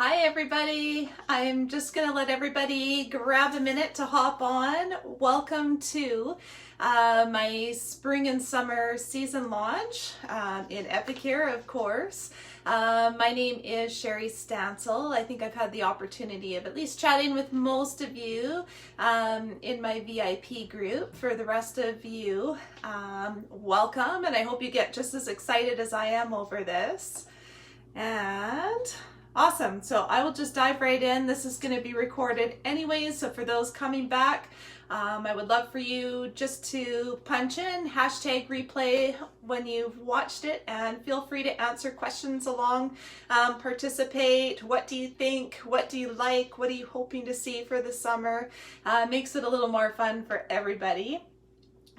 Hi everybody, I'm just going to let everybody grab a minute to hop on. Welcome to my spring and summer season launch in Epicure, of course. My name is Sherry Stansel. I think I've had the opportunity of at least chatting with most of you in my VIP group. For the rest of you, welcome, and I hope you get just as excited as I am over this. And awesome. So I will just dive right in. This is going to be recorded anyways. So for those coming back, I would love for you just to punch in hashtag replay when you've watched it, and feel free to answer questions along, participate. What do you think? What do you like? What are you hoping to see for the summer? Makes it a little more fun for everybody.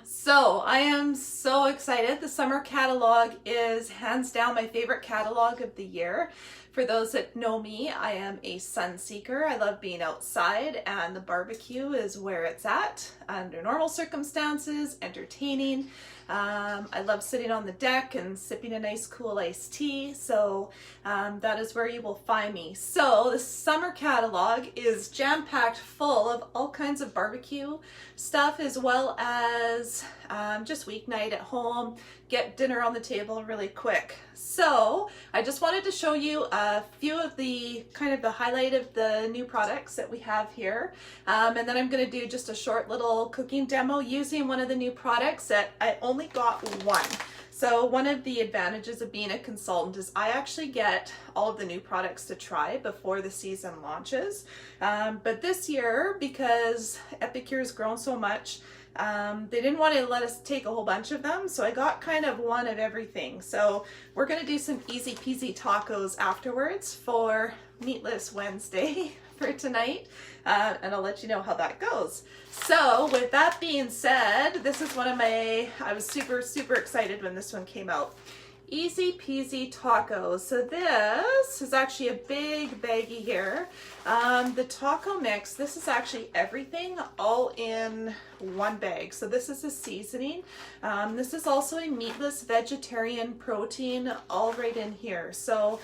So I am so excited. The summer catalog is hands down my favorite catalog of the year. For those that know me, I am a sun seeker. I love being outside, and the barbecue is where it's at under normal circumstances, entertaining. I love sitting on the deck and sipping a nice cool iced tea. So that is where you will find me. So the summer catalog is jam-packed full of all kinds of barbecue stuff, as well as just weeknight at home, get dinner on the table really quick. So I just wanted to show you a few of the the highlight of the new products that we have here. And then I'm going to do just a short little cooking demo using one of the new products that I only got one. So one of the advantages of being a consultant is I actually get all of the new products to try before the season launches. But this year, because Epicure's grown so much, they didn't want to let us take a whole bunch of them, so I got kind of one of everything. So we're going to do some easy peasy tacos afterwards for Meatless Wednesday for tonight, and I'll let you know how that goes. So with that being said, this is one of my, I was super excited when this one came out. Easy peasy tacos. So this is actually a big baggie here. The taco mix, this is actually everything all in one bag. So this is a seasoning. This is also a meatless vegetarian protein, all right in here. So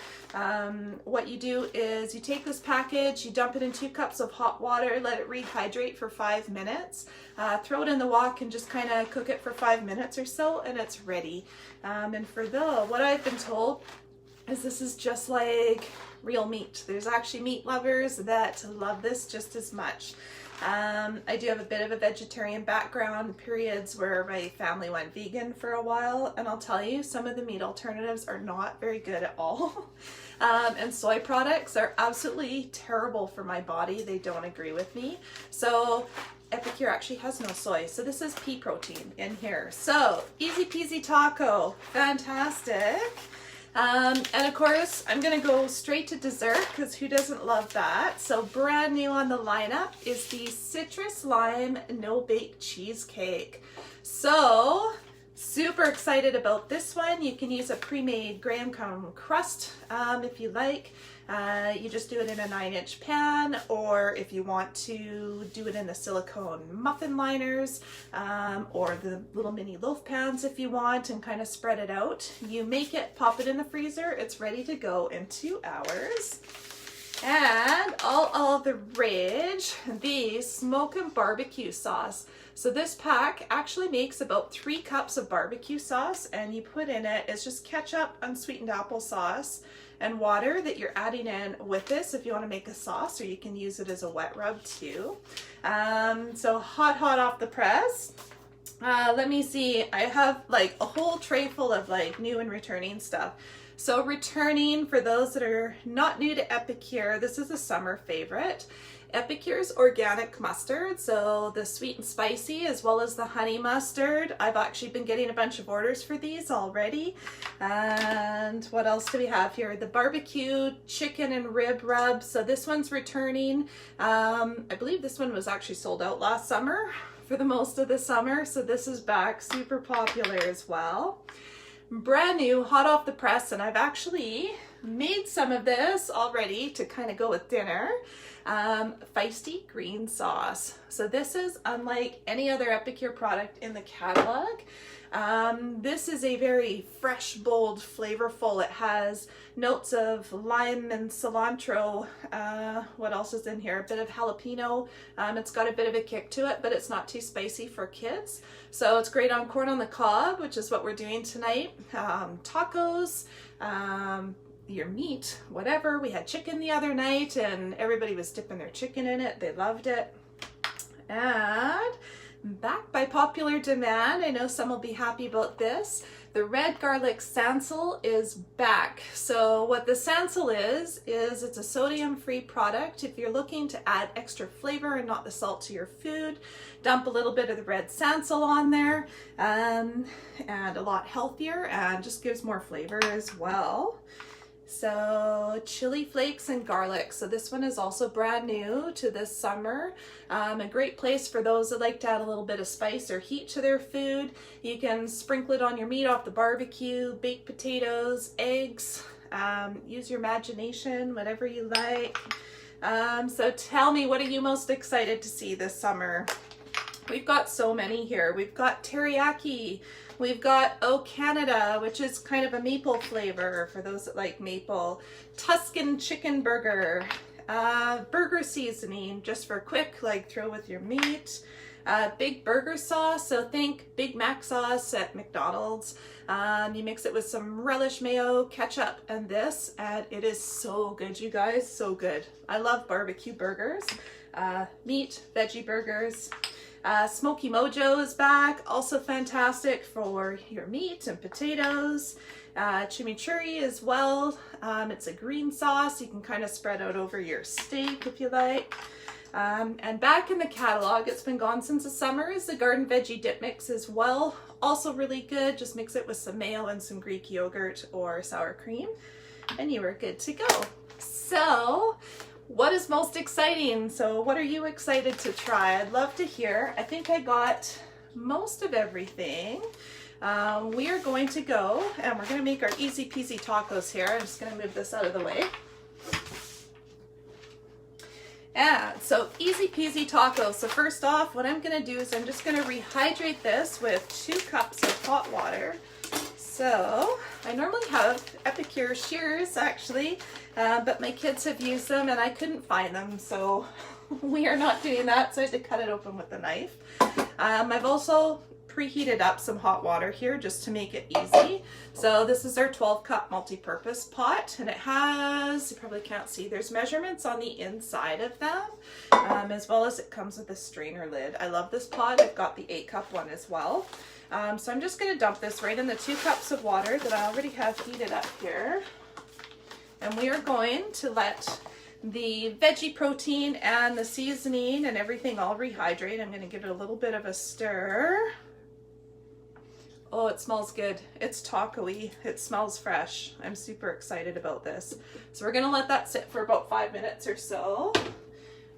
what you do is you take this package, you dump it in 2 cups of hot water, let it rehydrate for 5 minutes, throw it in the wok and just kind of cook it for 5 minutes or so, and it's ready. And for what I've been told is this is just like real meat. There's actually meat lovers that love this just as much. I do have a bit of a vegetarian background, periods where my family went vegan for a while, and I'll tell you, some of the meat alternatives are not very good at all. And soy products are absolutely terrible for my body. They don't agree with me. So Epicure actually has no soy, so this is pea protein in here. So easy peasy taco, fantastic. And of course, I'm gonna go straight to dessert because who doesn't love that? So brand new on the lineup is the citrus lime no bake cheesecake. So super excited about this one. You can use a pre-made graham crumb crust if you like. You just do it in a 9-inch pan, or if you want to do it in the silicone muffin liners, or the little mini loaf pans if you want, and kind of spread it out. You make it, pop it in the freezer, it's ready to go in 2 hours. And all the rage, the smoke and barbecue sauce. So this pack actually makes about 3 cups of barbecue sauce, and you put in it's just ketchup, unsweetened applesauce, and water that you're adding in with this if you want to make a sauce, or you can use it as a wet rub too. So hot off the press. Let me see, I have like a whole tray full of like new and returning stuff. So returning, for those that are not new to Epicure, this is a summer favorite. Epicure's organic mustard, so the sweet and spicy as well as the honey mustard. I've actually been getting a bunch of orders for these already. And what else do we have here? The barbecue chicken and rib rub. So this one's returning. I believe this one was actually sold out last summer for the most of the summer. So this is back, super popular as well. Brand new, hot off the press, and I've actually made some of this already to kind of go with dinner. Feisty green sauce. So this is unlike any other Epicure product in the catalog. This is a very fresh, bold, flavorful. It has notes of lime and cilantro. What else is in here? A bit of jalapeno. It's got a bit of a kick to it, but it's not too spicy for kids. So it's great on corn on the cob, which is what we're doing tonight. Tacos, your meat, whatever. We had chicken the other night and everybody was dipping their chicken in it. They loved it. And back by popular demand, I know some will be happy about this, the red garlic sansel is back. So what the sansel is it's a sodium-free product. If you're looking to add extra flavor and not the salt to your food, dump a little bit of the red sansel on there, and a lot healthier and just gives more flavor as well. So chili flakes and garlic. So this one is also brand new to this summer. A great place for those that like to add a little bit of spice or heat to their food. You can sprinkle it on your meat off the barbecue, baked potatoes, eggs, use your imagination, whatever you like. So tell me, what are you most excited to see this summer? We've got so many here. We've got teriyaki. We've got O Canada, which is kind of a maple flavor for those that like maple. Tuscan chicken burger. Burger seasoning, just for quick, like throw with your meat. Big burger sauce, so think Big Mac sauce at McDonald's. You mix it with some relish mayo, ketchup, and this, and it is so good, you guys, so good. I love barbecue burgers. Meat, veggie burgers. Smoky Mojo is back, also fantastic for your meat and potatoes. Chimichurri as well. It's a green sauce. You can kind of spread out over your steak if you like. And back in the catalog, it's been gone since the summer, is the Garden Veggie Dip Mix as well. Also really good. Just mix it with some mayo and some Greek yogurt or sour cream, and you are good to go. So what is most exciting? So what are you excited to try? I'd love to hear. I think I got most of everything. We are going to go and we're going to make our easy peasy tacos here. I'm just going to move this out of the way. And so easy peasy tacos. So first off, what I'm going to do is I'm just going to rehydrate this with 2 cups of hot water. So I normally have Epicure shears actually, but my kids have used them and I couldn't find them, so we are not doing that, so I had to cut it open with a knife. I've also preheated up some hot water here just to make it easy. So this is our 12-cup multi-purpose pot, and it has, you probably can't see, there's measurements on the inside of them, as well as it comes with a strainer lid. I love this pot. I've got the 8-cup one as well. So I'm just going to dump this right in the 2 cups of water that I already have heated up here. And we are going to let the veggie protein and the seasoning and everything all rehydrate. I'm going to give it a little bit of a stir. Oh, it smells good. It's taco-y. It smells fresh. I'm super excited about this. So we're going to let that sit for about 5 minutes or so,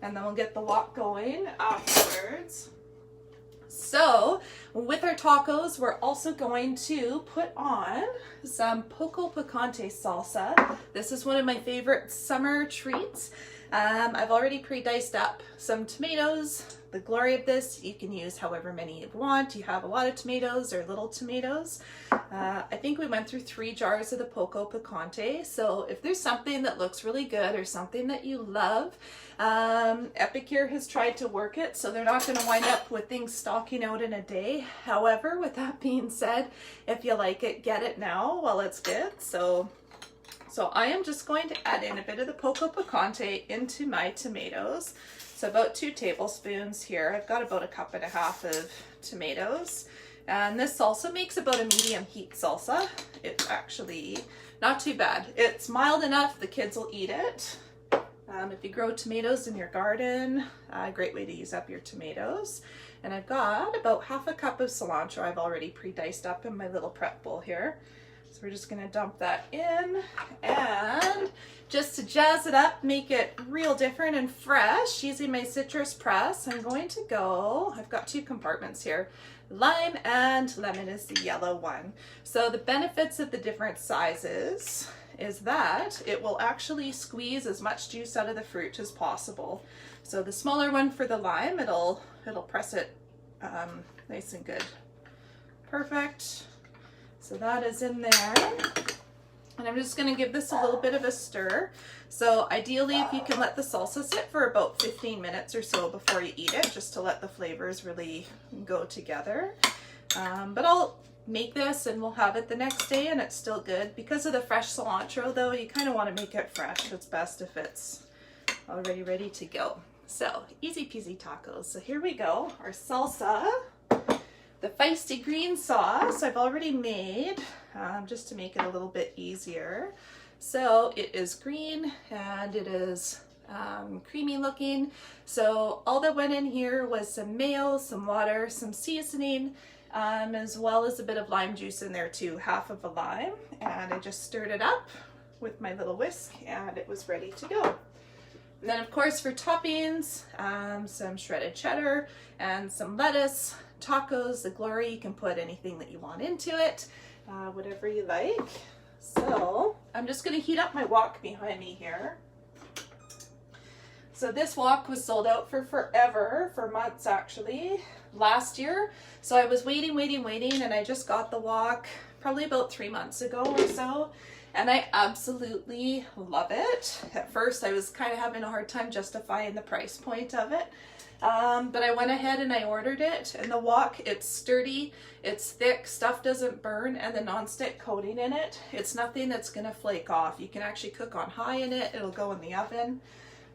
and then we'll get the wok going afterwards. So with our tacos, we're also going to put on some poco picante salsa. This is one of my favorite summer treats. I've already pre-diced up some tomatoes. The glory of this, you can use however many you want. You have a lot of tomatoes or little tomatoes. I think we went through 3 jars of the poco picante. So if there's something that looks really good or something that you love, Epicure has tried to work it, so they're not going to wind up with things stocking out in a day. However, with that being said, if you like it, get it now while it's good. So I am just going to add in a bit of the poco picante into my tomatoes. So about 2 tablespoons here. I've got about 1.5 cups of tomatoes. And this salsa makes about a medium heat salsa. It's actually not too bad. It's mild enough the kids will eat it. If you grow tomatoes in your garden, a great way to use up your tomatoes. And I've got about 1/2 cup of cilantro I've already pre-diced up in my little prep bowl here. So we're just going to dump that in, and just to jazz it up, make it real different and fresh, using my citrus press, I'm going to go, I've got 2 compartments here. Lime and lemon is the yellow one. So the benefits of the different sizes is that it will actually squeeze as much juice out of the fruit as possible. So the smaller one for the lime, it'll press it nice and good. Perfect. So that is in there. And I'm just going to give this a little bit of a stir. So ideally, if you can let the salsa sit for about 15 minutes or so before you eat it, just to let the flavors really go together. But I'll make this and we'll have it the next day and it's still good. Because of the fresh cilantro though, you kind of want to make it fresh. It's best if it's already ready to go. So easy peasy tacos. So here we go, our salsa. The feisty green sauce I've already made just to make it a little bit easier. So it is green and it is creamy looking. So all that went in here was some mayo, some water, some seasoning, as well as a bit of lime juice in there too, half of a lime. And I just stirred it up with my little whisk and it was ready to go. And then of course for toppings, some shredded cheddar and some lettuce. Tacos, the glory, you can put anything that you want into it, whatever you like. So I'm just going to heat up my wok behind me here. So this wok was sold out for forever, for months actually, last year. So I was waiting, and I just got the wok probably about 3 months ago or so. And I absolutely love it. At first I was kind of having a hard time justifying the price point of it. But I went ahead and I ordered it, and the wok, it's sturdy, it's thick, stuff doesn't burn, and the nonstick coating in it, it's nothing that's going to flake off. You can actually cook on high in it, it'll go in the oven.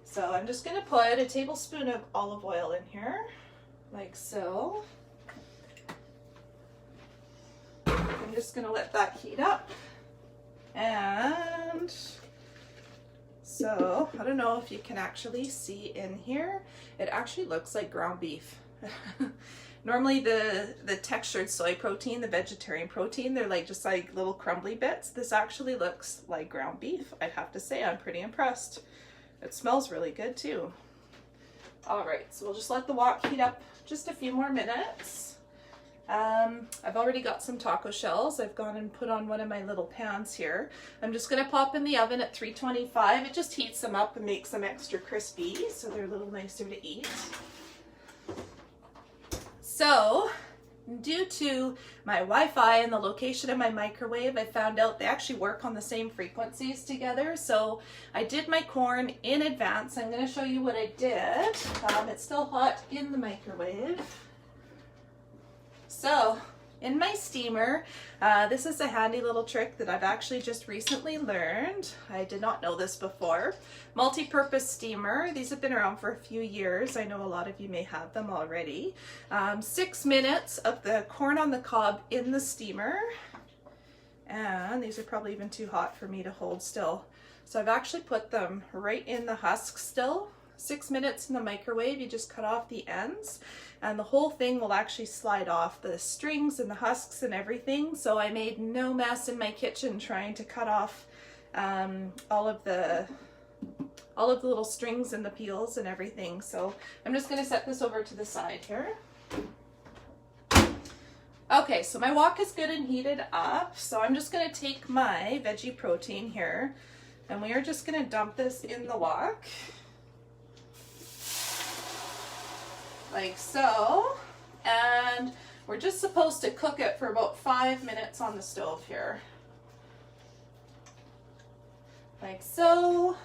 So I'm just going to put a tablespoon of olive oil in here, like so. I'm just going to let that heat up. And so, I don't know if you can actually see in here, it actually looks like ground beef. Normally the textured soy protein, the vegetarian protein, they're like just like little crumbly bits. This actually looks like ground beef. I'd have to say I'm pretty impressed. It smells really good too. All right, so we'll just let the wok heat up just a few more minutes. I've already got some taco shells. I've gone and put on one of my little pans here. I'm just going to pop in the oven at 325. It just heats them up and makes them extra crispy, so they're a little nicer to eat. So, due to my Wi-Fi and the location of my microwave, I found out they actually work on the same frequencies together. So I did my corn in advance. I'm going to show you what I did. It's still hot in the microwave. So in my steamer, this is a handy little trick that I've actually just recently learned. I did not know this before. Multi-purpose steamer. These have been around for a few years. I know a lot of you may have them already. 6 minutes of the corn on the cob in the steamer. And these are probably even too hot for me to hold still. So I've actually put them right in the husk still. 6 minutes in the microwave, you just cut off the ends and the whole thing will actually slide off, the strings and the husks and everything. So I made no mess in my kitchen trying to cut off all of the little strings and the peels and everything. So I'm just going to set this over to the side here. Okay, so my wok is good and heated up. So I'm just going to take my veggie protein here and we are just going to dump this in the wok. Like so, and we're just supposed to cook it for about 5 minutes on the stove here. Like so.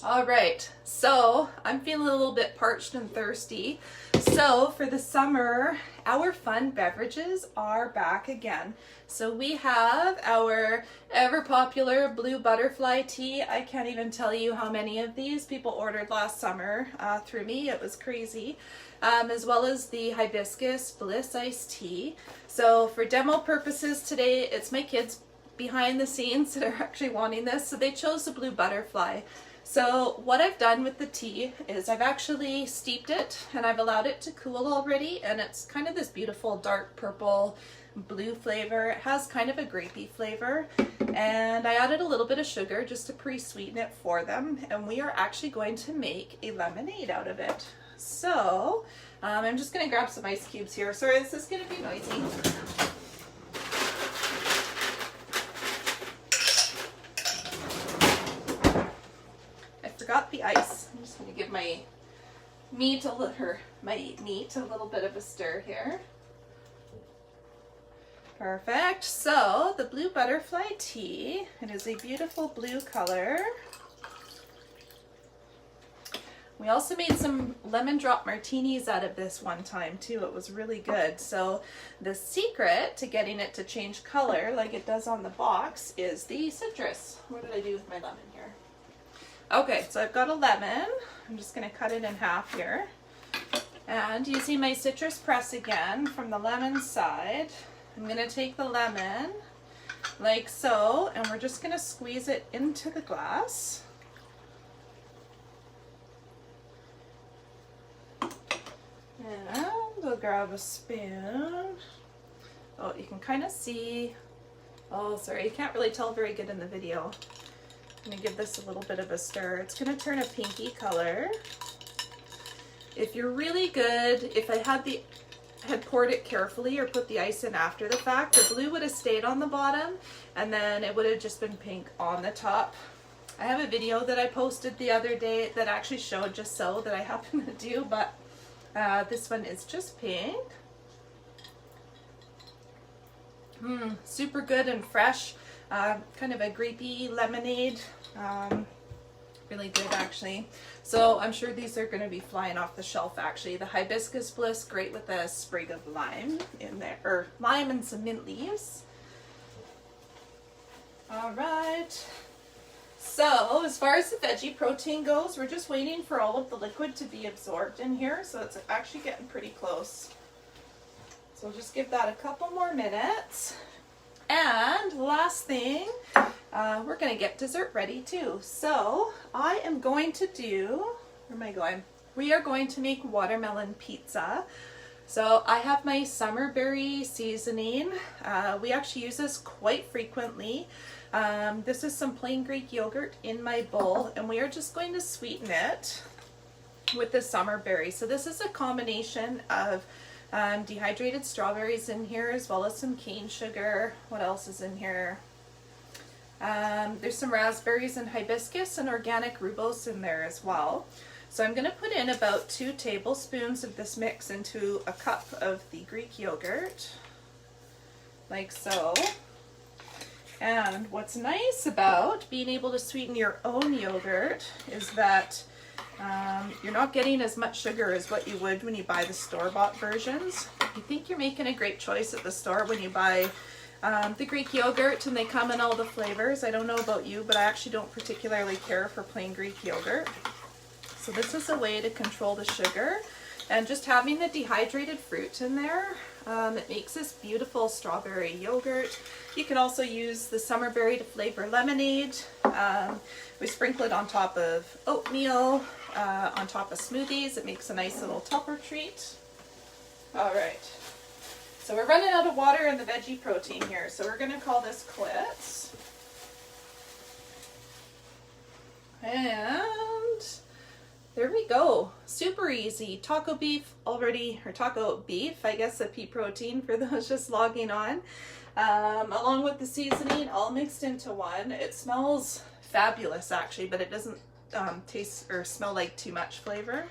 All right, so I'm feeling a little bit parched and thirsty. So for the summer, our fun beverages are back again. So we have our ever popular blue butterfly tea. I can't even tell you how many of these people ordered last summer through me. It was crazy. As well as the hibiscus bliss iced tea. So for demo purposes today, it's my kids behind the scenes that are actually wanting this. So they chose the blue butterfly. So what I've done with the tea is I've actually steeped it and I've allowed it to cool already, and it's kind of this beautiful dark purple blue flavor. It has kind of a grapey flavor, and I added a little bit of sugar just to pre-sweeten it for them, and we are actually going to make a lemonade out of it. So I'm just going to grab some ice cubes here. Sorry, this is going to be noisy. Forgot the ice. I'm just going to give my meat a little bit of a stir here. Perfect. So the blue butterfly tea, it is a beautiful blue color. We also made some lemon drop martinis out of this one time too. It was really good. So the secret to getting it to change color like it does on the box is the citrus. What did I do with my lemon here? Okay, so I've got a lemon. I'm just going to cut it in half here. And using my citrus press again from the lemon side, I'm going to take the lemon like so, and we're just going to squeeze it into the glass. And we'll grab a spoon. Oh, you can kind of see, oh sorry, you can't really tell very good in the video. I'm going to give this a little bit of a stir. It's going to turn a pinky color. If you're really good, if I had poured it carefully or put the ice in after the fact, the blue would have stayed on the bottom and then it would have just been pink on the top. I have a video that I posted the other day that actually showed just so that I happen to do, but this one is just pink. Super good and fresh. Kind of a grapey lemonade. Really good actually. So I'm sure these are going to be flying off the shelf actually. The hibiscus bliss, great with a sprig of lime in there, or lime and some mint leaves. Alright. So as far as the veggie protein goes, we're just waiting for all of the liquid to be absorbed in here. So it's actually getting pretty close. So we'll just give that a couple more minutes. And last thing, we're going to get dessert ready too. So I am going to do, where am I going? We are going to make watermelon pizza. So I have my summerberry seasoning. We actually use this quite frequently. This is some plain Greek yogurt in my bowl, and we are just going to sweeten it with the summerberry. So this is a combination of dehydrated strawberries in here, as well as some cane sugar. What else is in here? There's some raspberries and hibiscus and organic rhubarb in there as well. So I'm going to put in about 2 tablespoons of this mix into a cup of the Greek yogurt, like so. And what's nice about being able to sweeten your own yogurt is that you're not getting as much sugar as what you would when you buy the store-bought versions. I think you're making a great choice at the store when you buy the Greek yogurt and they come in all the flavors. I don't know about you, but I actually don't particularly care for plain Greek yogurt. So this is a way to control the sugar, and just having the dehydrated fruit in there, it makes this beautiful strawberry yogurt. You can also use the summerberry to flavor lemonade. We sprinkle it on top of oatmeal, on top of smoothies. It makes a nice little tupper treat. All right, so we're running out of water and the veggie protein here, so we're going to call this quits. And there we go. Super easy. Taco beef already, or taco beef, I guess, the pea protein for those just logging on. Along with the seasoning, all mixed into one. It smells fabulous actually, but it doesn't taste or smell like too much flavor.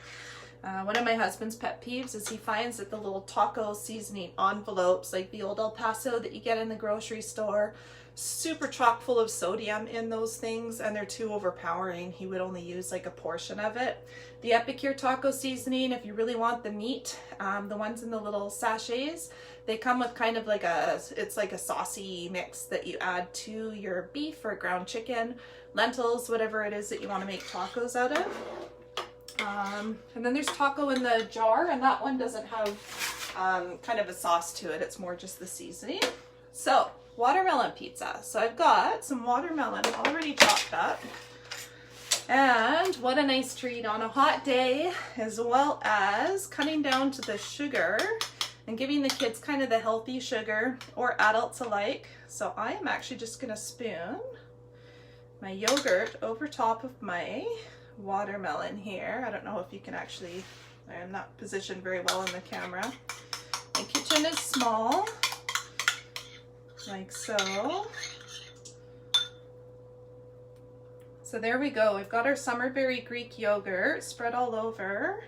One of my husband's pet peeves is he finds that the little taco seasoning envelopes, like the old El Paso that you get in the grocery store, super chock full of sodium in those things, and they're too overpowering. He would only use like a portion of it. The Epicure taco seasoning, if you really want the meat, the ones in the little sachets, they come with kind of like it's like a saucy mix that you add to your beef or ground chicken, lentils, whatever it is that you want to make tacos out of. And then there's taco in the jar, and that one doesn't have kind of a sauce to it. It's more just the seasoning. So watermelon pizza. So I've got some watermelon already chopped up, and what a nice treat on a hot day, as well as cutting down to the sugar and giving the kids kind of the healthy sugar, or adults alike. So I am actually just going to spoon my yogurt over top of my watermelon here. I don't know if you can actually, I'm not positioned very well in the camera. My kitchen is small, like so. So there we go. We've got our summerberry Greek yogurt spread all over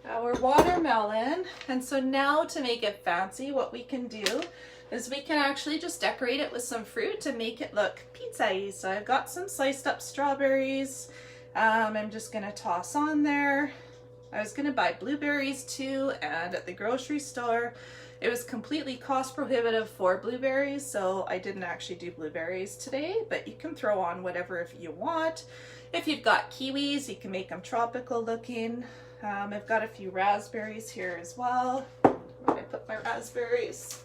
our watermelon. And so now, to make it fancy, what we can do, is we can actually just decorate it with some fruit to make it look pizza-y. So I've got some sliced up strawberries. I'm just gonna toss on there. I was gonna buy blueberries too, and at the grocery store it was completely cost prohibitive for blueberries, so I didn't actually do blueberries today, but you can throw on whatever if you want. If you've got kiwis, you can make them tropical looking. I've got a few raspberries here as well. Where did I put my raspberries?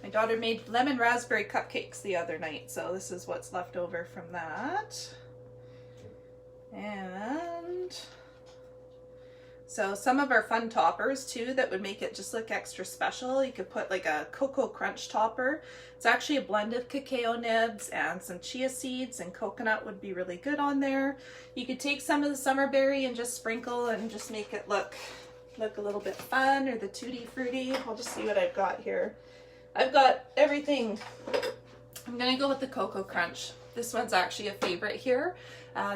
My daughter made lemon raspberry cupcakes the other night, so this is what's left over from that. And so some of our fun toppers too that would make it just look extra special. You could put like a cocoa crunch topper. It's actually a blend of cacao nibs and some chia seeds, and coconut would be really good on there. You could take some of the summer berry and just sprinkle and just make it look a little bit fun, or the tutti frutti. I'll just see what I've got here. I've got everything. I'm gonna go with the cocoa crunch. This one's actually a favorite here.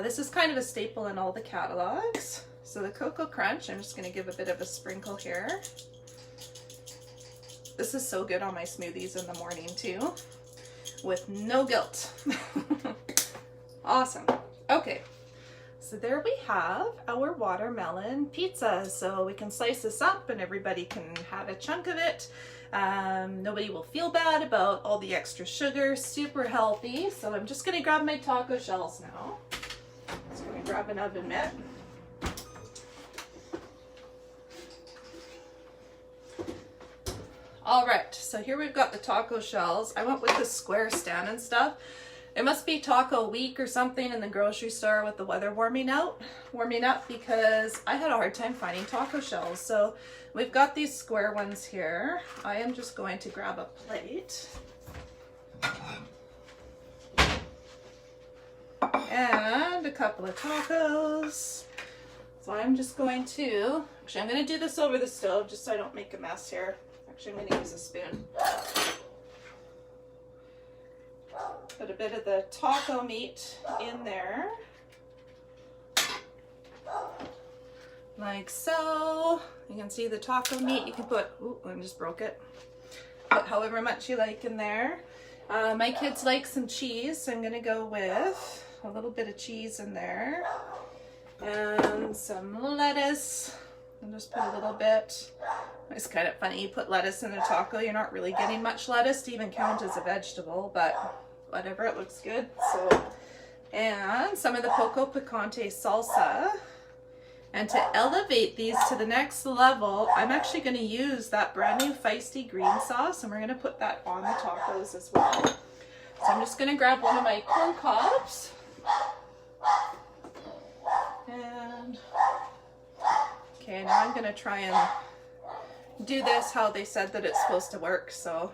This is kind of a staple in all the catalogs. So the Cocoa Crunch, I'm just going to give a bit of a sprinkle here. This is so good on my smoothies in the morning too, with no guilt. Awesome. Okay, so there we have our watermelon pizza. So we can slice this up and everybody can have a chunk of it. Nobody will feel bad about all the extra sugar, super healthy. So I'm just going to grab my taco shells now. Just going to grab an oven mitt. All right, so here we've got the taco shells. I went with the square stand and stuff. It must be taco week or something in the grocery store with the weather warming up, because I had a hard time finding taco shells. So we've got these square ones here. I am just going to grab a plate. And a couple of tacos. So I'm just going to, actually I'm going to do this over the stove just so I don't make a mess here. Actually, I'm going to use a spoon. Put a bit of the taco meat in there. Like so. You can see the taco meat. You can put, ooh, I just broke it. Put however much you like in there. My kids like some cheese, so I'm going to go with a little bit of cheese in there. And some lettuce. I'll just put a little bit. It's kind of funny, you put lettuce in a taco, you're not really getting much lettuce to even count as a vegetable, but whatever, it looks good. So, and some of the Poco Picante salsa. And to elevate these to the next level, I'm actually going to use that brand new feisty green sauce, and we're going to put that on the tacos as well. So I'm just going to grab one of my corn cobs. And okay, now I'm going to try and do this how they said that it's supposed to work. So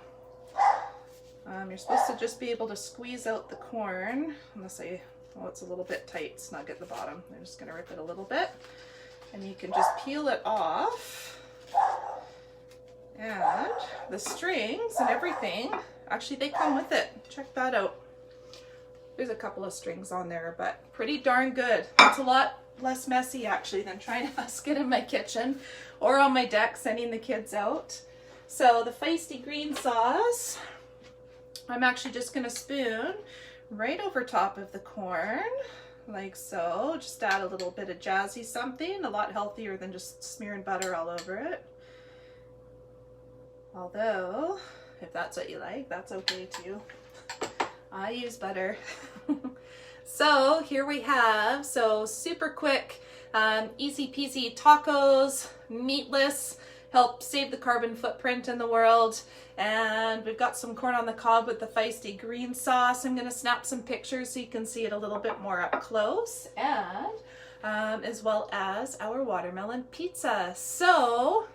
you're supposed to just be able to squeeze out the corn, unless it's a little bit tight, snug at the bottom. I'm just going to rip it a little bit, and you can just peel it off. And the strings and everything, actually they come with it. Check that out. There's a couple of strings on there, but pretty darn good. It's a lot less messy actually than trying to husk it in my kitchen or on my deck sending the kids out. So the feisty green sauce, I'm actually just going to spoon right over top of the corn, like so. Just add a little bit of jazzy something, a lot healthier than just smearing butter all over it. Although, if that's what you like, that's okay too. I use butter. So here we have, super quick, easy peasy tacos, meatless, help save the carbon footprint in the world. And we've got some corn on the cob with the feisty green sauce. I'm going to snap some pictures so you can see it a little bit more up close, and as well as our watermelon pizza. So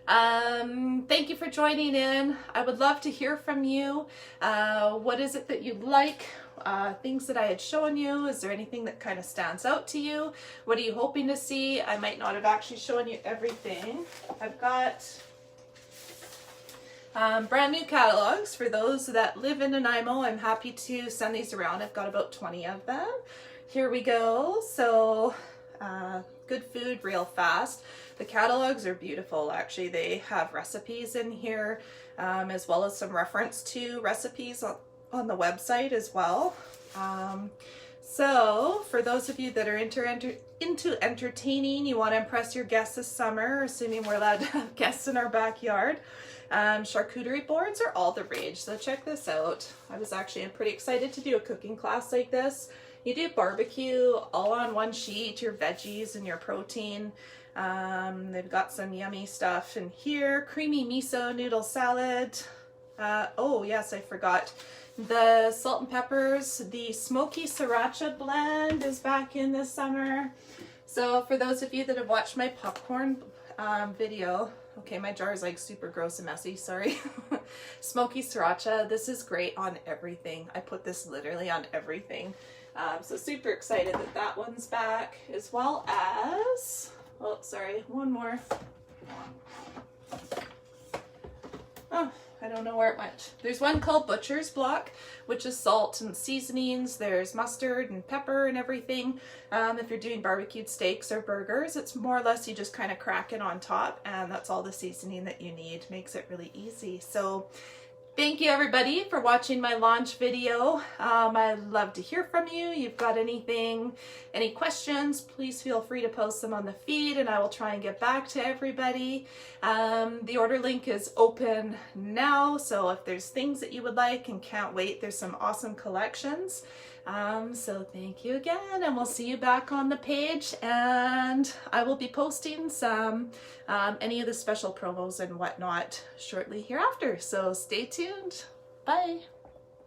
thank you for joining in. I would love to hear from you. What is it that you like? Things that I had shown you. Is there anything that kind of stands out to you? What are you hoping to see? I might not have actually shown you everything. I've got brand new catalogs for those that live in Nanaimo. I'm happy to send these around. I've got about 20 of them. Here we go. So Good food real fast. The catalogs are beautiful, actually. They have recipes in here, as well as some reference to recipes on the website as well. So for those of you that are into entertaining, you want to impress your guests this summer, assuming we're allowed to have guests in our backyard, charcuterie boards are all the rage. So check this out. I'm pretty excited to do a cooking class like this. You do barbecue all on one sheet, your veggies and your protein. They've got some yummy stuff in here. Creamy miso noodle salad. Oh yes, I forgot. The salt and peppers, the smoky sriracha blend is back in this summer. So for those of you that have watched my popcorn video, okay, my jar is like super gross and messy, sorry. Smoky sriracha, this is great on everything. I put this literally on everything. So super excited that that one's back, as well as, oh, sorry, one more. Oh, I don't know where it went. There's one called Butcher's Block, which is salt and seasonings. There's mustard and pepper and everything. If you're doing barbecued steaks or burgers, it's more or less you just kind of crack it on top, and that's all the seasoning that you need. Makes it really easy. So thank you everybody for watching my launch video. I'd love to hear from you. You've got any questions, please feel free to post them on the feed and I will try and get back to everybody. The order link is open now, so if there's things that you would like and can't wait, there's some awesome collections. So thank you again, and we'll see you back on the page, and I will be posting some any of the special promos and whatnot shortly hereafter. So stay tuned. Bye.